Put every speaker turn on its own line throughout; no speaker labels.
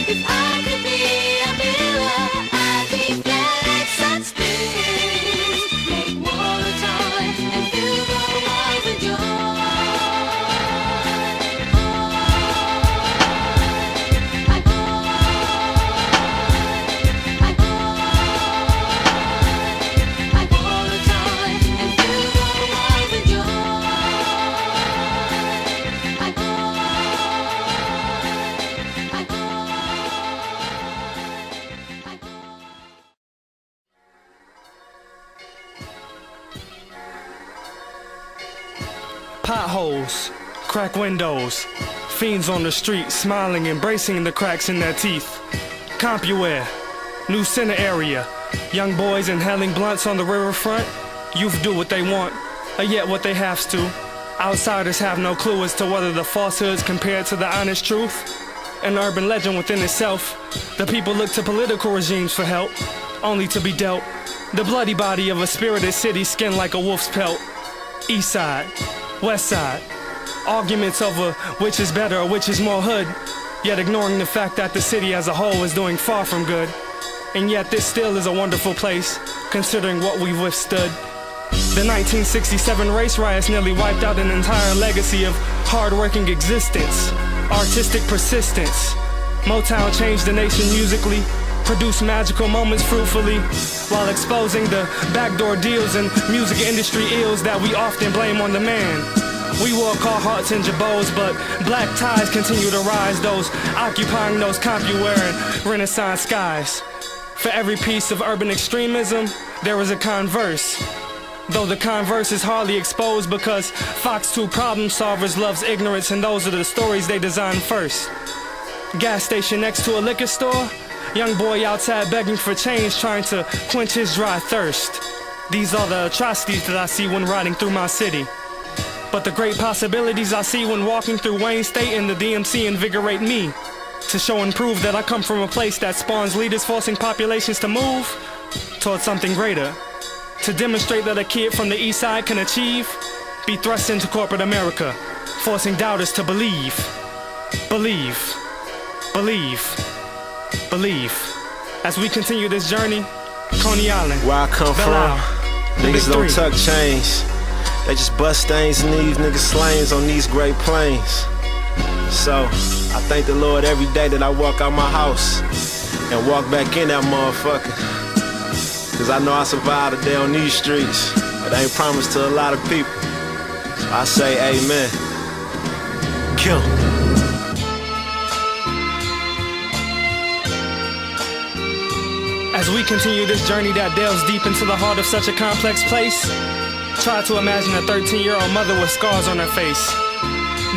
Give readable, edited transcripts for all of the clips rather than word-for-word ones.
If I could be a mirror, I'd reflect sunscreen, make water time and fill the world with joy.
Potholes, cracked windows, fiends on the street smiling, embracing the cracks in their teeth. CompuWare, new center area, young boys inhaling blunts on the riverfront. Youth do what they want, or yet what they have to. Outsiders have no clue as to whether the falsehoods compared to the honest truth. An urban legend within itself, the people look to political regimes for help, only to be dealt the bloody body of a spirited city skinned like a wolf's pelt. East side, west side, arguments over which is better or which is more hood, yet ignoring the fact that the city as a whole is doing far from good. And yet this still is a wonderful place, considering what we've withstood. The 1967 race riots nearly wiped out an entire legacy of hard-working existence, artistic persistence. Motown changed the nation musically, produced magical moments fruitfully, while exposing the backdoor deals and music industry ills that we often blame on the man. We wore Carhartts and Jabots, but black ties continue to rise, those occupying those CompuWare and Renaissance skies. For every piece of urban extremism, there is a converse. Though the converse is hardly exposed because Fox 2 problem solvers loves ignorance, and those are the stories they design first. Gas station next to a liquor store, young boy outside begging for change, trying to quench his dry thirst. These are the atrocities that I see when riding through my city. But the great possibilities I see when walking through Wayne State and the DMC invigorate me, to show and prove that I come from a place that spawns leaders forcing populations to move towards something greater. To demonstrate that a kid from the east side can achieve, be thrust into corporate America, forcing doubters to believe. Believe. Believe. Believe. As we continue this journey, Coney Island,
where I come from, niggas don't tuck chains. They just bust stains and leave niggas slains on these great plains. So, I thank the Lord every day that I walk out my house and walk back in that motherfucker. Cause I know I survived a day on these streets. It ain't promised to a lot of people. So I say amen. Kill 'em.
As we continue this journey that delves deep into the heart of such a complex place, try to imagine a 13-year-old mother with scars on her face.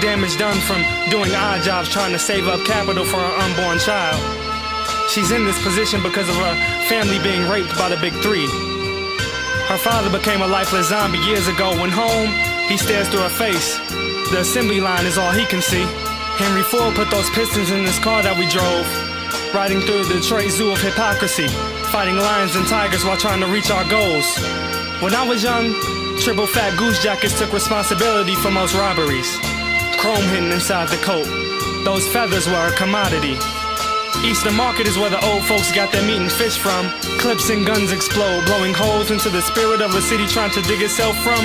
Damage done from doing odd jobs trying to save up capital for her unborn child. She's in this position because of her family being raped by the big three. Her father became a lifeless zombie years ago. When home, he stares through her face. The assembly line is all he can see. Henry Ford put those pistons in this car that we drove, riding through the Detroit Zoo of hypocrisy, fighting lions and tigers while trying to reach our goals. When I was young, triple fat goose jackets took responsibility for most robberies. Chrome hidden inside the coat, those feathers were a commodity. Eastern Market is where the old folks got their meat and fish from. Clips and guns explode, blowing holes into the spirit of a city trying to dig itself from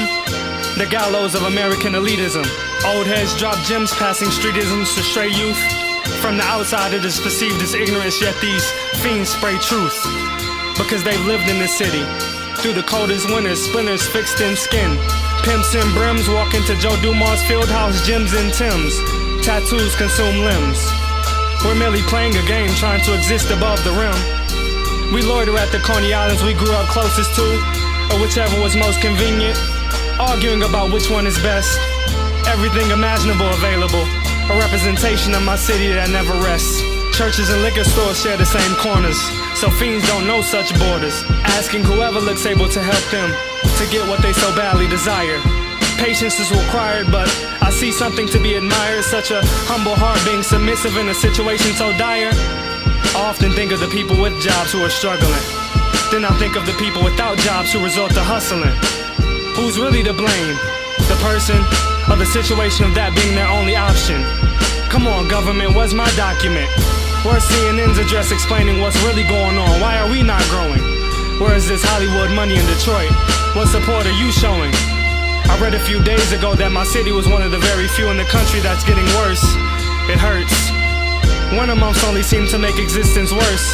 the gallows of American elitism. Old heads drop gems, passing streetisms to stray youth. From the outside it is perceived as ignorance, yet these fiends spray truth, because they've lived in this city through the coldest winters, splinters fixed in skin. Pimps and brims walk into Joe Dumars Fieldhouse gyms and Timbs. Tattoos consume limbs. We're merely playing a game, trying to exist above the rim. We loiter at the Coney Islands we grew up closest to, or whichever was most convenient, arguing about which one is best. Everything imaginable available, a representation of my city that never rests. Churches and liquor stores share the same corners, so fiends don't know such borders, asking whoever looks able to help them to get what they so badly desire. Patience is required, but I see something to be admired, such a humble heart being submissive in a situation so dire. I often think of the people with jobs who are struggling. Then I think of the people without jobs who resort to hustling. Who's really to blame? The person, or the situation of that being their only option. Come on, government, where's my document? Where's CNN's address explaining what's really going on? Why are we not growing? Where is this Hollywood money in Detroit? What support are you showing? I read a few days ago that my city was one of the very few in the country that's getting worse. It hurts. Winter months only seem to make existence worse.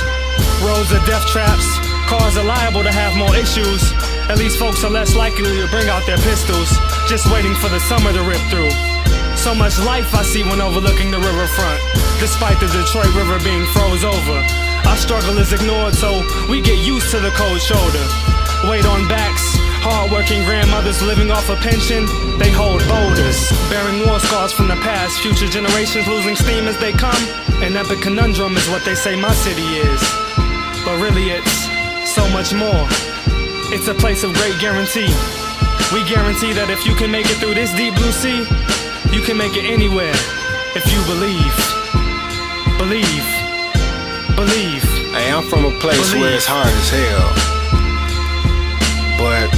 Roads are death traps. Cars are liable to have more issues. At least folks are less likely to bring out their pistols, just waiting for the summer to rip through. So much life I see when overlooking the riverfront, despite the Detroit River being froze over. Our struggle is ignored, so we get used to the cold shoulder. Weight on backs, hard-working grandmothers living off a pension, they hold boulders, bearing war scars from the past, future generations losing steam as they come. An epic conundrum is what they say my city is, but really it's so much more. It's a place of great guarantee. We guarantee that if you can make it through this deep blue sea, you can make it anywhere if you believe. Believe. Believe.
Hey, I'm from a place where it's hard as hell, but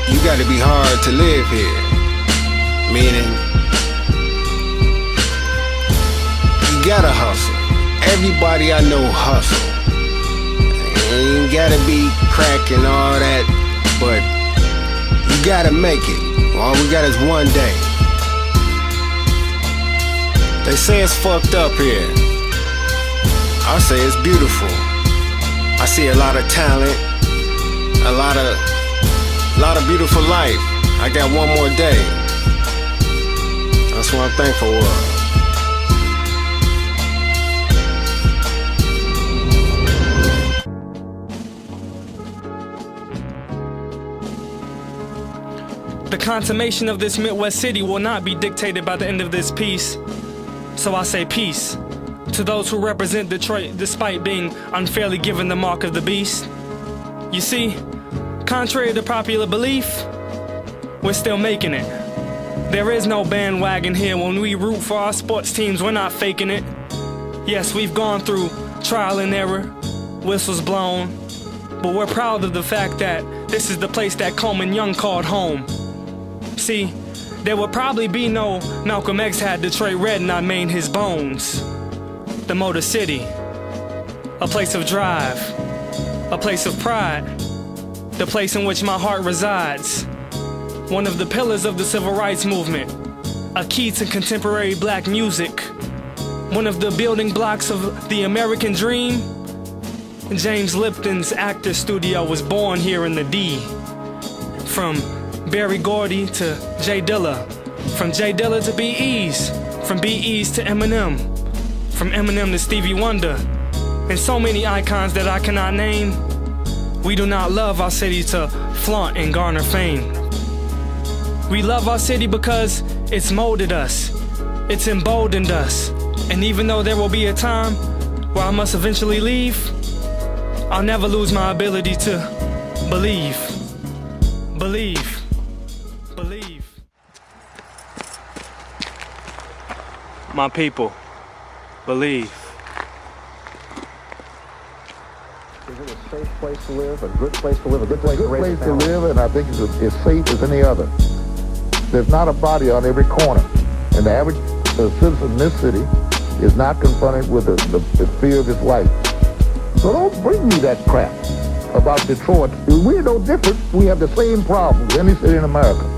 you gotta be hard to live here. Meaning, you gotta hustle. Everybody I know hustle. Ain't gotta be crack and all that, but you gotta make it. All we got is one day. They say it's fucked up here. I say it's beautiful. I see a lot of talent, a lot of beautiful life. I got one more day. That's what I'm thankful for.
The consummation of this Midwest city will not be dictated by the end of this piece. So I say peace to those who represent Detroit despite being unfairly given the mark of the beast. You see, contrary to popular belief, we're still making it. There is no bandwagon here. When we root for our sports teams, we're not faking it. Yes, we've gone through trial and error, whistles blown, but we're proud of the fact that this is the place that Coleman Young called home. See, there would probably be no Malcolm X had Detroit red and I made his bones. The Motor City, a place of drive, a place of pride, the place in which my heart resides. One of the pillars of the civil rights movement, a key to contemporary black music, one of the building blocks of the American dream. James Lipton's actor studio was born here in the D. From Berry Gordy to J Dilla, from J Dilla to B.E.'s, from B.E.'s to Eminem, from Eminem to Stevie Wonder, and so many icons that I cannot name. We do not love our city to flaunt and garner fame. We love our city because it's molded us, it's emboldened us, and even though there will be a time where I must eventually leave, I'll never lose my ability to believe. Believe. Believe. My people, believe.
Is it a safe place to live, a good place to live, a good place to raise a family? And I think it's as safe as any other. There's not a body on every corner, and the average citizen in this city is not confronted with the fear of his life. So don't bring me that crap about Detroit. We're no different. We have the same problems as any city in America.